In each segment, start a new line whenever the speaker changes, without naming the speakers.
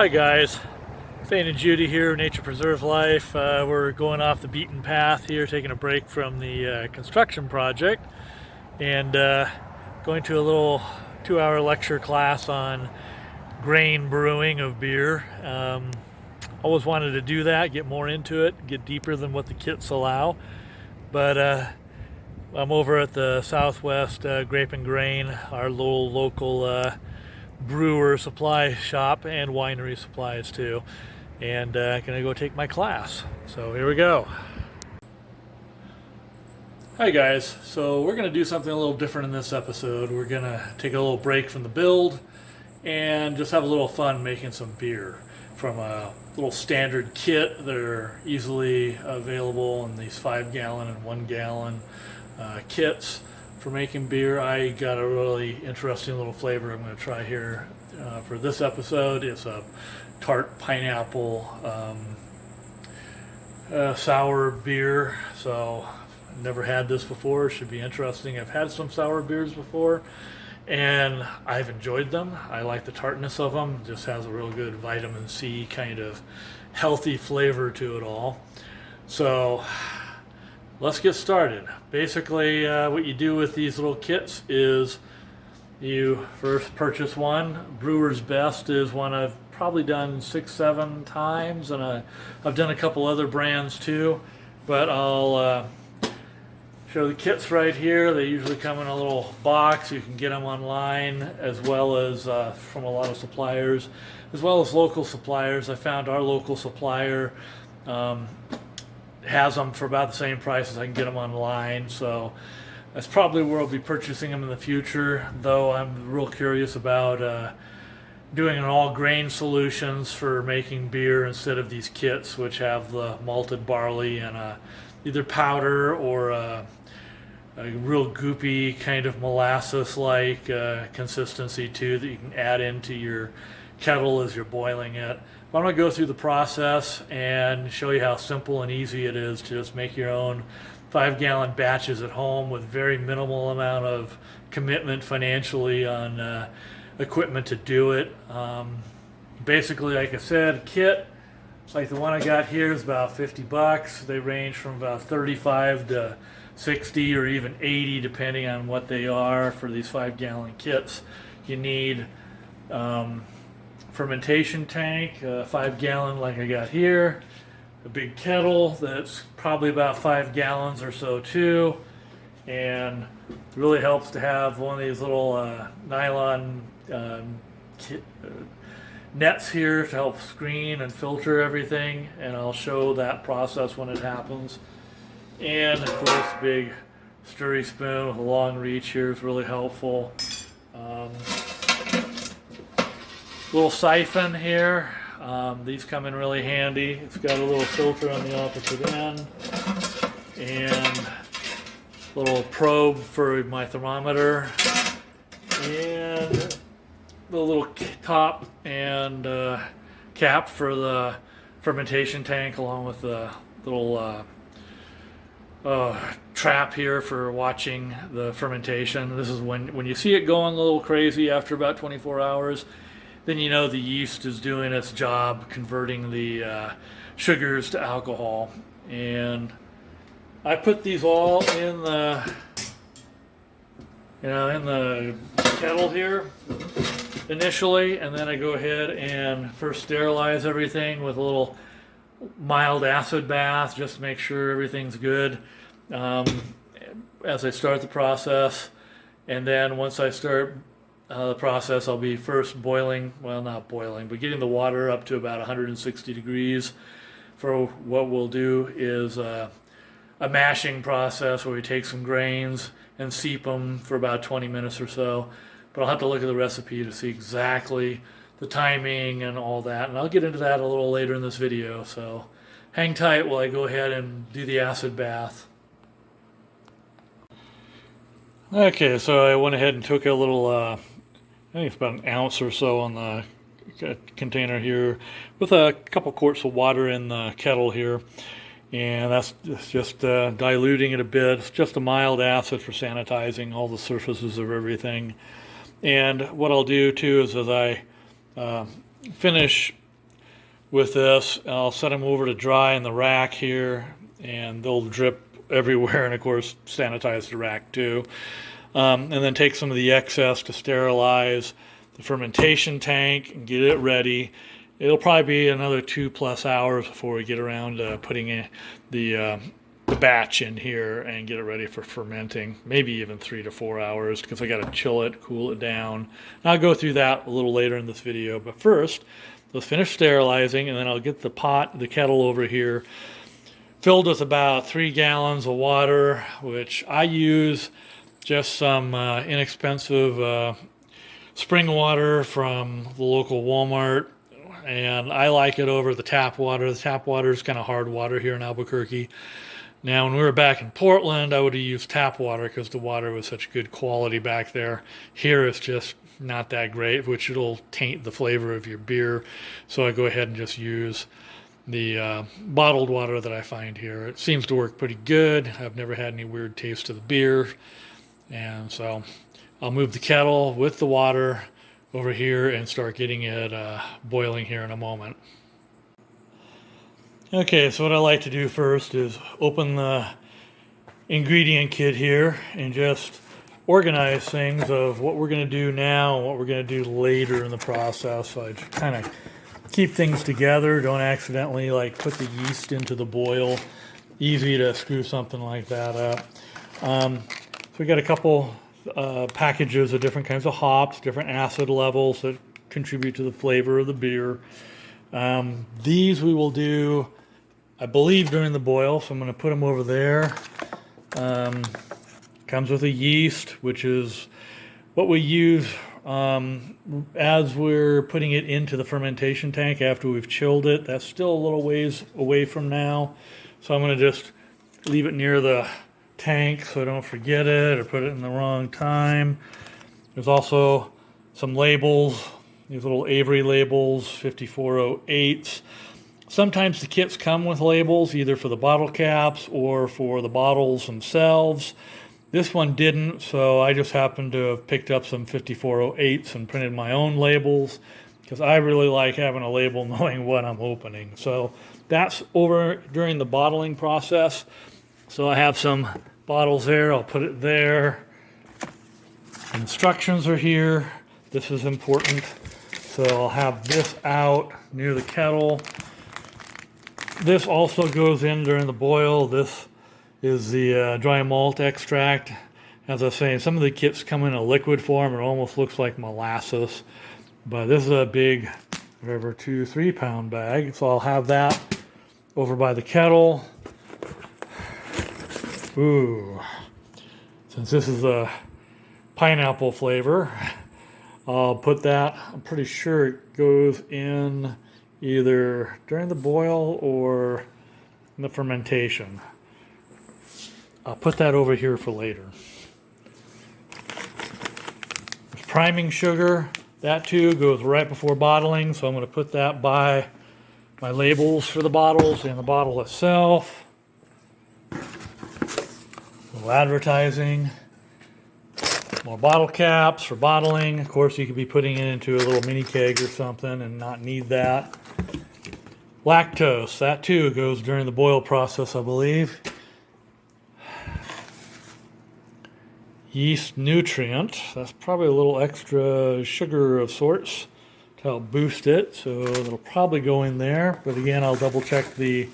Hi guys, Thane and Judy here, Nature Preserve Life. We're going off the beaten path here, taking a break from the construction project and going to a little 2-hour lecture class on grain brewing of beer. Always wanted to do that, get more into it, get deeper than what the kits allow. But I'm over at the Southwest Grape and Grain, our little local brewer supply shop and winery supplies too, and gonna go take my class. So here we go. Hi guys, so we're gonna do something a little different in this episode. We're gonna take a little break from the build and just have a little fun making some beer from a little standard kit. They're easily available in these 5-gallon and 1-gallon kits for making beer. I got a really interesting little flavor I'm going to try here for this episode. It's a tart pineapple sour beer. So I've never had this before. It should be interesting. I've had some sour beers before and I've enjoyed them. I like the tartness of them. It just has a real good vitamin C kind of healthy flavor to it all. So let's get started. Basically, what you do with these little kits is you first purchase one. Brewer's Best is one I've probably done 6-7 times, and I've done a couple other brands too, but I'll show the kits right here. They usually come in a little box. You can get them online as well as from a lot of suppliers, as well as local suppliers. I found our local supplier has them for about the same price as I can get them online, so that's probably where I'll be purchasing them in the future, though I'm real curious about doing an all grain solutions for making beer instead of these kits which have the malted barley and either powder or a real goopy kind of molasses like consistency too that you can add into your kettle as you're boiling it. I'm going to go through the process and show you how simple and easy it is to just make your own 5-gallon batches at home with very minimal amount of commitment financially on equipment to do it. Basically, like I said, a kit like the one I got here is about $50. They range from about 35 to 60 or even 80 depending on what they are for these 5-gallon kits. You need fermentation tank, 5-gallon like I got here, a big kettle that's probably about 5 gallons or so too, and it really helps to have one of these little nylon nets here to help screen and filter everything, and I'll show that process when it happens. And of course, big stirry spoon with a long reach here is really helpful. Little siphon here. These come in really handy. It's got a little filter on the opposite end and a little probe for my thermometer and the little top and cap for the fermentation tank, along with the little trap here for watching the fermentation. This is when you see it going a little crazy after about 24 hours, then you know the yeast is doing its job converting the sugars to alcohol. And I put these all in the kettle here initially, and then I go ahead and first sterilize everything with a little mild acid bath just to make sure everything's good as I start the process. And then once I start the process, I'll be first boiling, well, not boiling, but getting the water up to about 160 degrees. For what we'll do is a mashing process where we take some grains and steep them for about 20 minutes or so. But I'll have to look at the recipe to see exactly the timing and all that, and I'll get into that a little later in this video, so hang tight while I go ahead and do the acid bath. Okay, so I went ahead and took a little, I think it's about an ounce or so on the container here, with a couple quarts of water in the kettle here, and that's just diluting it a bit. It's just a mild acid for sanitizing all the surfaces of everything. And what I'll do too is as I finish with this. I'll set them over to dry in the rack here, and they'll drip everywhere, and of course sanitize the rack too. And then take some of the excess to sterilize the fermentation tank and get it ready. It'll probably be another 2+ hours before we get around to putting in the batch in here and get it ready for fermenting. Maybe even 3 to 4 hours, because I got to chill it, cool it down. And I'll go through that a little later in this video. But first, let's finish sterilizing, and then I'll get the kettle over here filled with about 3 gallons of water, which I use just some inexpensive spring water from the local Walmart, and I like it over the tap water. The tap water is kind of hard water here in Albuquerque. Now, when we were back in Portland, I would have used tap water because the water was such good quality back there. Here it's just not that great, which it'll taint the flavor of your beer. So I go ahead and just use the bottled water that I find here. It seems to work pretty good. I've never had any weird taste to the beer. And so I'll move the kettle with the water over here and start getting it boiling here in a moment. Okay, so what I like to do first is open the ingredient kit here and just organize things of what we're going to do now and what we're going to do later in the process. So I just kind of keep things together. Don't accidentally like put the yeast into the boil. Easy to screw something like that up. So we got a couple packages of different kinds of hops, different acid levels that contribute to the flavor of the beer. These we will do, I believe, during the boil, so I'm going to put them over there. Comes with a yeast, which is what we use as we're putting it into the fermentation tank after we've chilled it. That's still a little ways away from now, so I'm going to just leave it near the tank so I don't forget it or put it in the wrong time. There's also some labels, these little Avery labels, 5408s. Sometimes the kits come with labels, either for the bottle caps or for the bottles themselves. This one didn't, so I just happened to have picked up some 5408s and printed my own labels, because I really like having a label knowing what I'm opening. So that's over during the bottling process. So I have some bottles there, I'll put it there. Instructions are here. This is important. So I'll have this out near the kettle. This also goes in during the boil. This is the dry malt extract. As I was saying, some of the kits come in a liquid form. It almost looks like molasses. But this is a big, whatever, 2-3 pound bag. So I'll have that over by the kettle. Ooh. Since this is a pineapple flavor, I'll put that, I'm pretty sure it goes in either during the boil or in the fermentation. I'll put that over here for later. There's priming sugar. That too goes right before bottling, so I'm going to put that by my labels for the bottles and the bottle itself. A little advertising. More bottle caps for bottling. Of course, you could be putting it into a little mini keg or something and not need that. Lactose, that too goes during the boil process, I believe. Yeast nutrient, that's probably a little extra sugar of sorts to help boost it, so it'll probably go in there. But again, I'll double check the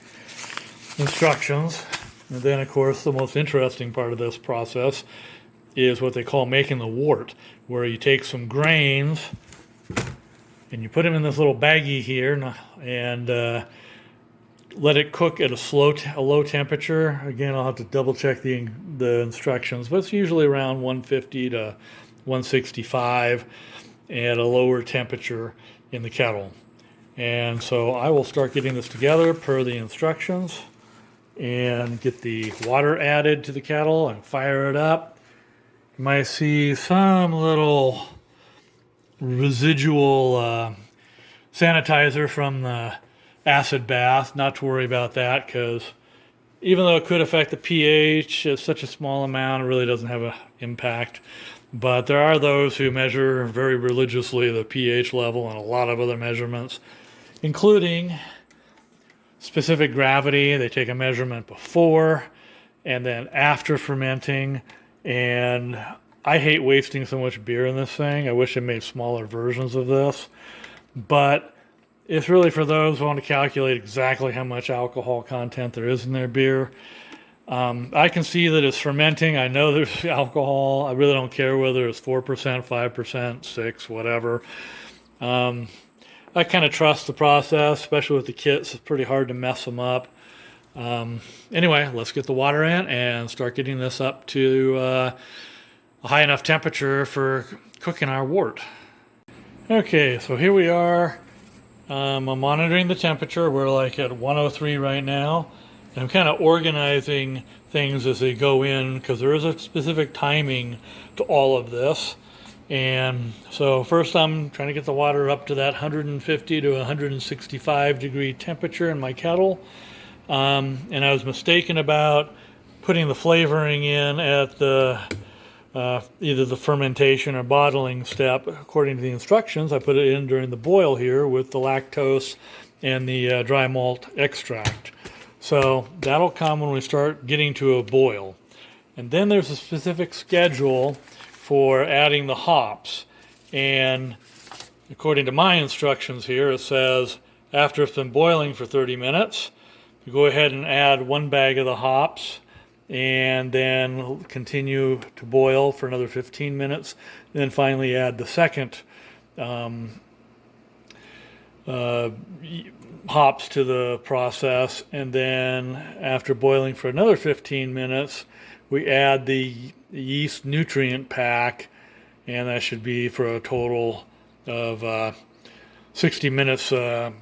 instructions. And then, of course, the most interesting part of this process is what they call making the wort, where you take some grains and you put them in this little baggie here and let it cook at a low temperature. Again, I'll have to double check the instructions, but it's usually around 150 to 165 at a lower temperature in the kettle. And so I will start getting this together per the instructions and get the water added to the kettle and fire it up. You might see some little residual sanitizer from the acid bath. Not to worry about that, because even though it could affect the pH, it's such a small amount, it really doesn't have an impact. But there are those who measure very religiously the pH level and a lot of other measurements, including specific gravity. They take a measurement before and then after fermenting. And I hate wasting so much beer in this thing. I wish I made smaller versions of this. But it's really for those who want to calculate exactly how much alcohol content there is in their beer. I can see that it's fermenting. I know there's alcohol. I really don't care whether it's 4%, 5%, 6%, whatever. I kind of trust the process, especially with the kits. It's pretty hard to mess them up. Anyway, let's get the water in and start getting this up to a high enough temperature for cooking our wort. Okay, so here we are. I'm monitoring the temperature. We're like at 103 right now. And I'm kind of organizing things as they go in because there is a specific timing to all of this. And so first I'm trying to get the water up to that 150 to 165 degree temperature in my kettle. And I was mistaken about putting the flavoring in at the either the fermentation or bottling step. According to the instructions, I put it in during the boil here with the lactose and the dry malt extract. So that'll come when we start getting to a boil. And then there's a specific schedule for adding the hops. And according to my instructions here, it says after it's been boiling for 30 minutes, you go ahead and add 1 bag of the hops and then continue to boil for another 15 minutes. And then finally add the second hops to the process, and then after boiling for another 15 minutes we add the yeast nutrient pack, and that should be for a total of 60 minutes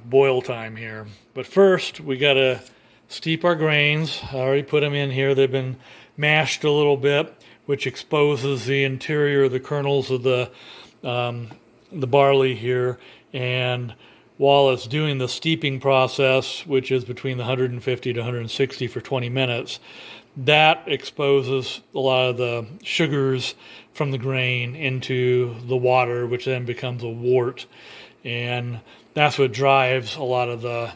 boil time here. But first we got to steep our grains. I already put them in here. They've been mashed a little bit, which exposes the interior, the kernels of the barley here. And while it's doing the steeping process, which is between the 150 to 160 for 20 minutes, that exposes a lot of the sugars from the grain into the water, which then becomes a wort. And that's what drives a lot of the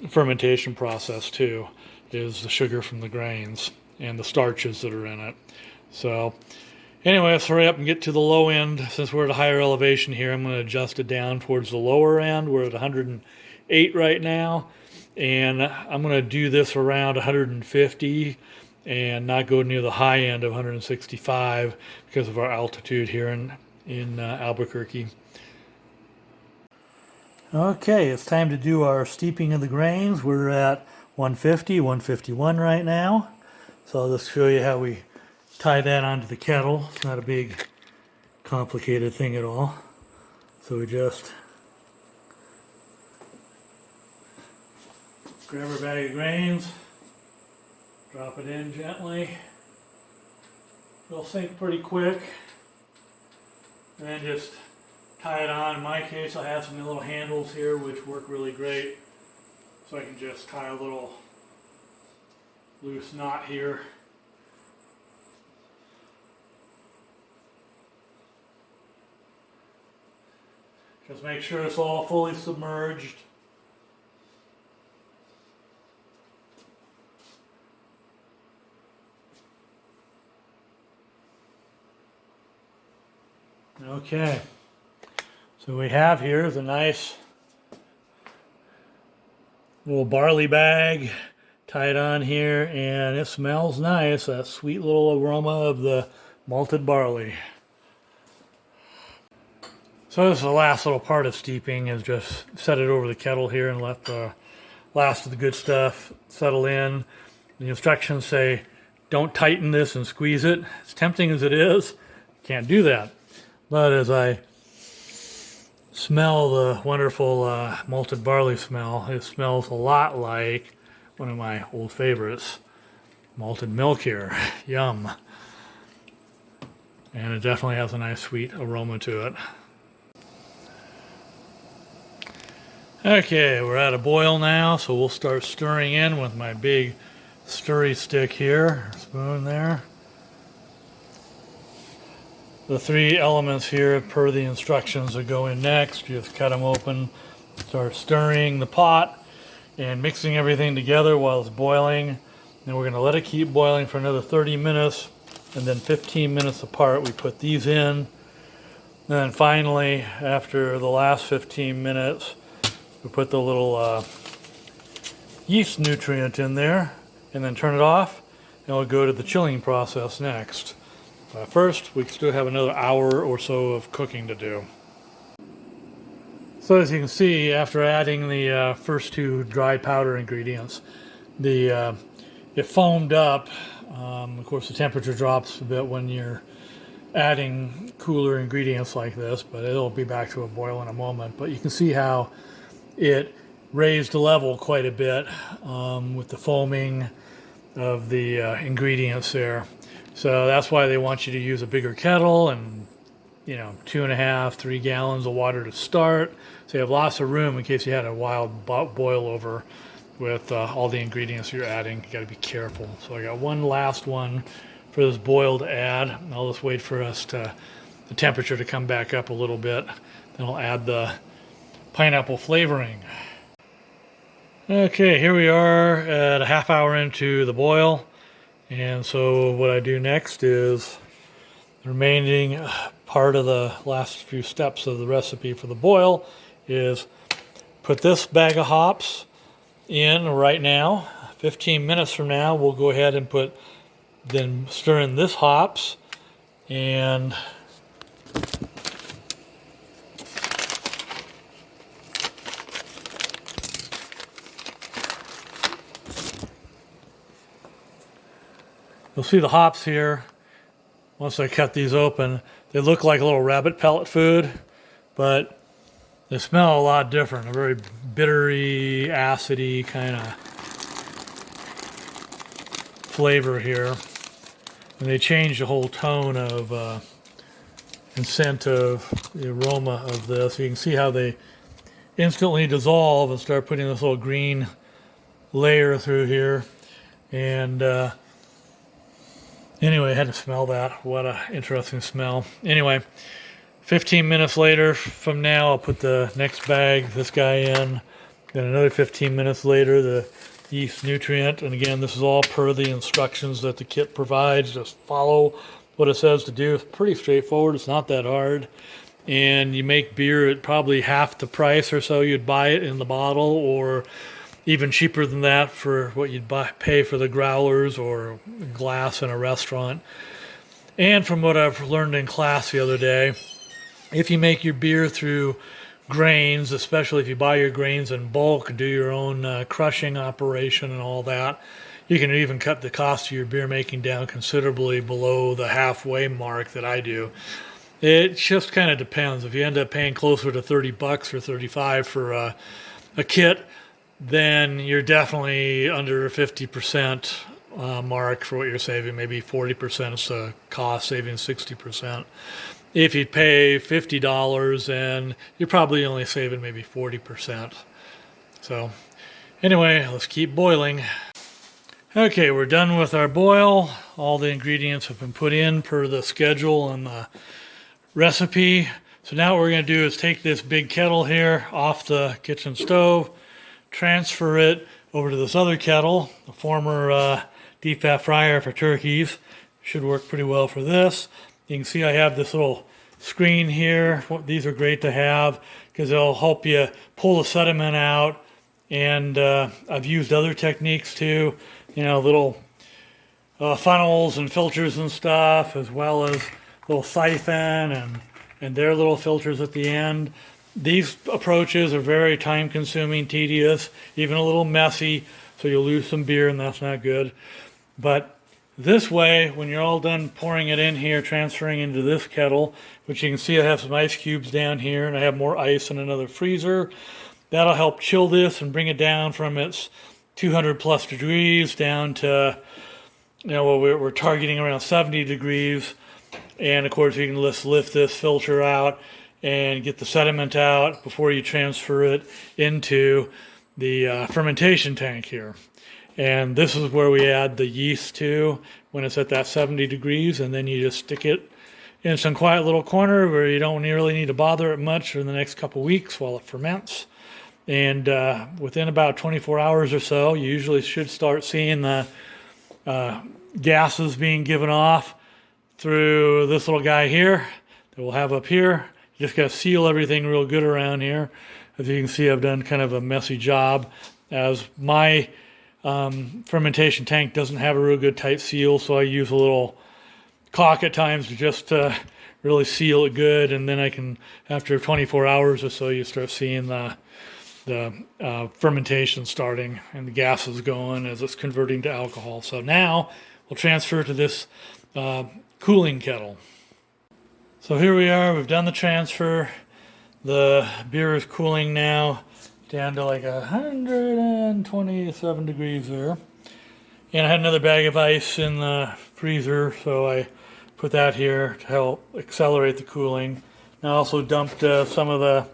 fermentation process too, is the sugar from the grains and the starches that are in it. So anyway, let's hurry up and get to the low end. Since we're at a higher elevation here, I'm going to adjust it down towards the lower end. We're at 108 right now, and I'm going to do this around 150 and not go near the high end of 165 because of our altitude here in Albuquerque. Okay, it's time to do our steeping of the grains. We're at 150, 151 right now. So I'll just show you how we tie that onto the kettle. It's not a big, complicated thing at all. So we just grab our bag of grains, drop it in gently. It'll sink pretty quick. And then just tie it on. In my case, I have some little handles here which work really great. So I can just tie a little loose knot here. Just make sure it's all fully submerged. Okay. So we have here is a nice little barley bag tied on here, and it smells nice, that sweet little aroma of the malted barley. So this is the last little part of steeping, is just set it over the kettle here and let the last of the good stuff settle in. The instructions say don't tighten this and squeeze it. As tempting as it is, can't do that. But as I smell the wonderful malted barley smell, it smells a lot like one of my old favorites, malted milk here. Yum. And it definitely has a nice sweet aroma to it. Okay, we're at a boil now, so we'll start stirring in with my big stirry stick here, spoon there. The three elements here per the instructions that go in next, you just cut them open Start stirring the pot and mixing everything together while it's boiling. Then we're going to let it keep boiling for another 30 minutes, and then 15 minutes apart we put these in. And then finally, after the last 15 minutes, we put the little yeast nutrient in there, and then turn it off, and we'll go to the chilling process next. First, we still have another hour or so of cooking to do. So as you can see, after adding the first two dry powder ingredients, it foamed up. Of course, the temperature drops a bit when you're adding cooler ingredients like this, but it'll be back to a boil in a moment. But you can see how it raised the level quite a bit with the foaming of the ingredients there. So that's why they want you to use a bigger kettle and 2.5, 3 gallons of water to start. So you have lots of room in case you had a wild boil over with all the ingredients you're adding. You got to be careful. So I got one last one for this boil to add. I'll just wait for the temperature to come back up a little bit. Then I'll add the pineapple flavoring. Okay, here we are at a half hour into the boil. And so what I do next is the remaining part of the last few steps of the recipe for the boil is put this bag of hops in right now. 15 minutes from now, we'll go ahead and then stir in this hops, and you'll see the hops here. Once I cut these open, they look like a little rabbit pellet food, but they smell a lot different. A very bittery, acidy kind of flavor here. And they change the whole tone of and scent of the aroma of this. You can see how they instantly dissolve and start putting this little green layer through here. And anyway, I had to smell that. What an interesting smell. Anyway, 15 minutes later from now, I'll put the next bag, this guy in. Then another 15 minutes later, the yeast nutrient. And again, this is all per the instructions that the kit provides. Just follow what it says to do. It's pretty straightforward. It's not that hard. And you make beer at probably half the price or so you'd buy it in the bottle, or even cheaper than that for what you'd pay for the growlers or glass in a restaurant. And from what I've learned in class the other day, if you make your beer through grains, especially if you buy your grains in bulk, do your own crushing operation and all that, you can even cut the cost of your beer making down considerably below the halfway mark that I do. It just kind of depends. If you end up paying closer to $30 or $35 for a kit, then you're definitely under 50% mark for what you're saving. Maybe 40% is the cost, saving 60%. If you pay $50, then you're probably only saving maybe 40%. So anyway, let's keep boiling. Okay, we're done with our boil. All the ingredients have been put in per the schedule and the recipe. So now what we're going to do is take this big kettle here off the kitchen stove, transfer it over to this other kettle, the former deep fat fryer for turkeys. Should work pretty well for this. You can see I have this little screen here. These are great to have because they'll help you pull the sediment out. And I've used other techniques too, little funnels and filters and stuff, as well as little siphon and their little filters at the end. These approaches are very time consuming, tedious, even a little messy, so you'll lose some beer and that's not good. But this way, when you're all done pouring it in here, transferring into this kettle, which you can see I have some ice cubes down here, and I have more ice in another freezer. That'll help chill this and bring it down from its 200 plus degrees down to, we're targeting around 70 degrees. And of course, you can just lift this filter out and get the sediment out before you transfer it into the fermentation tank here. And this is where we add the yeast to when it's at that 70 degrees, and then you just stick it in some quiet little corner where you don't really need to bother it much for the next couple weeks while it ferments. And within about 24 hours or so, you usually should start seeing the gases being given off through this little guy here that we'll have up here. You just got to seal everything real good around here. As you can see, I've done kind of a messy job, as my fermentation tank doesn't have a real good tight seal, so I use a little caulk at times to just really seal it good, and then I can, after 24 hours or so, you start seeing the fermentation starting and the gases going as it's converting to alcohol. So now we'll transfer to this cooling kettle. So here we are, we've done the transfer. The beer is cooling now down to like 127 degrees there. And I had another bag of ice in the freezer, so I put that here to help accelerate the cooling. And I also dumped some of the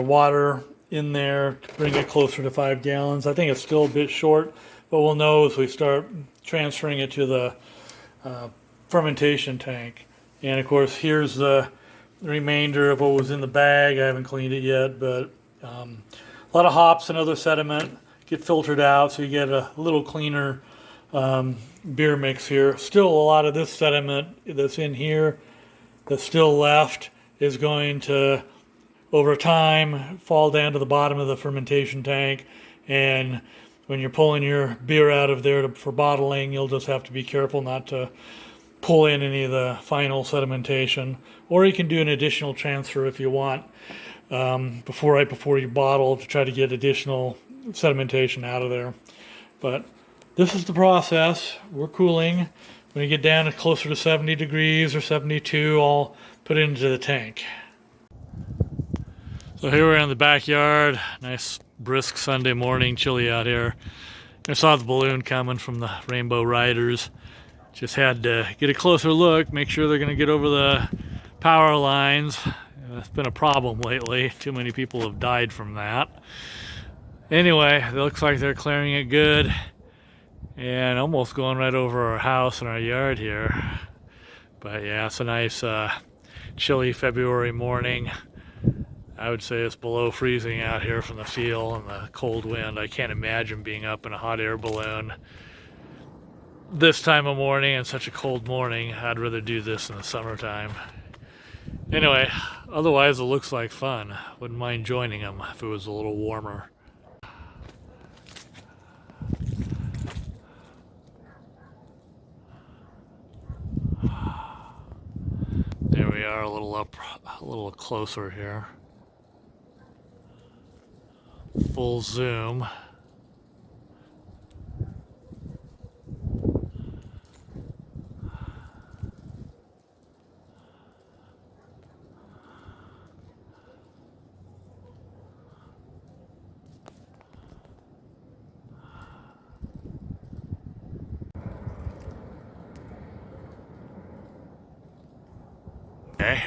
water in there to bring it closer to 5 gallons. I think it's still a bit short, but we'll know as we start transferring it to the fermentation tank. And of course, here's the remainder of what was in the bag. I haven't cleaned it yet, but a lot of hops and other sediment get filtered out, so you get a little cleaner beer mix here. Still, a lot of this sediment that's in here that's still left is going to, over time, fall down to the bottom of the fermentation tank. And when you're pulling your beer out of there for bottling, you'll just have to be careful not to pull in any of the final sedimentation. Or you can do an additional transfer if you want right before you bottle, to try to get additional sedimentation out of there. But this is the process. We're cooling. When you get down to closer to 70 degrees or 72, I'll put it into the tank. So here we're in the backyard. Nice brisk Sunday morning, chilly out here. I saw the balloon coming from the Rainbow Riders. Just had to get a closer look, make sure they're going to get over the power lines. It's been a problem lately. Too many people have died from that. Anyway, it looks like they're clearing it good and almost going right over our house and our yard here. But yeah, it's a nice chilly February morning. I would say it's below freezing out here from the feel and the cold wind. I can't imagine being up in a hot air balloon this time of morning and such a cold morning. I'd rather do this in the summertime. Anyway, otherwise it looks like fun. Wouldn't mind joining them if it was a little warmer. There we are, a little closer here. Full zoom. Okay,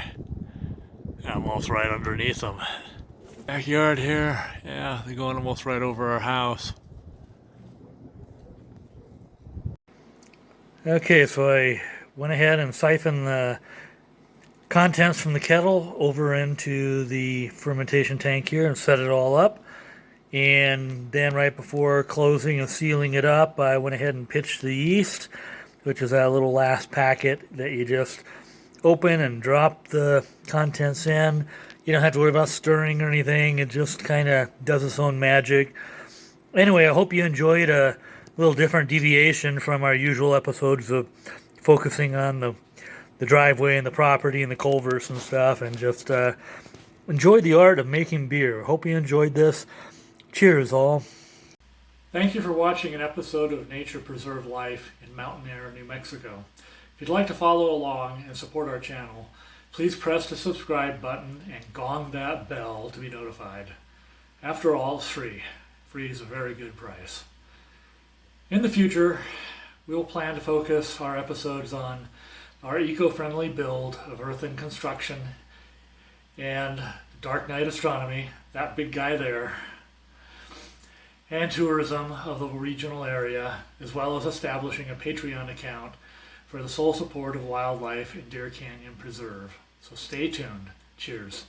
I'm almost right underneath them. Backyard here, yeah, they're going almost right over our house. Okay, so I went ahead and siphoned the contents from the kettle over into the fermentation tank here and set it all up. And then right before closing and sealing it up, I went ahead and pitched the yeast, which is that little last packet that you just open and drop the contents in. You don't have to worry about stirring or anything. It just kind of does its own magic. Anyway, I hope you enjoyed a little different deviation from our usual episodes of focusing on the driveway and the property and the culverts and stuff, and just enjoyed the art of making beer. Hope you enjoyed this. Cheers, all. Thank you for watching an episode of Nature Preserved Life in Mountain Air, New Mexico. If you'd like to follow along and support our channel, please press the subscribe button and gong that bell to be notified. After all, it's free. Free is a very good price. In the future, we'll plan to focus our episodes on our eco-friendly build of earthen construction and dark night astronomy, that big guy there, and tourism of the regional area, as well as establishing a Patreon account for the sole support of wildlife in Deer Canyon Preserve. So stay tuned. Cheers.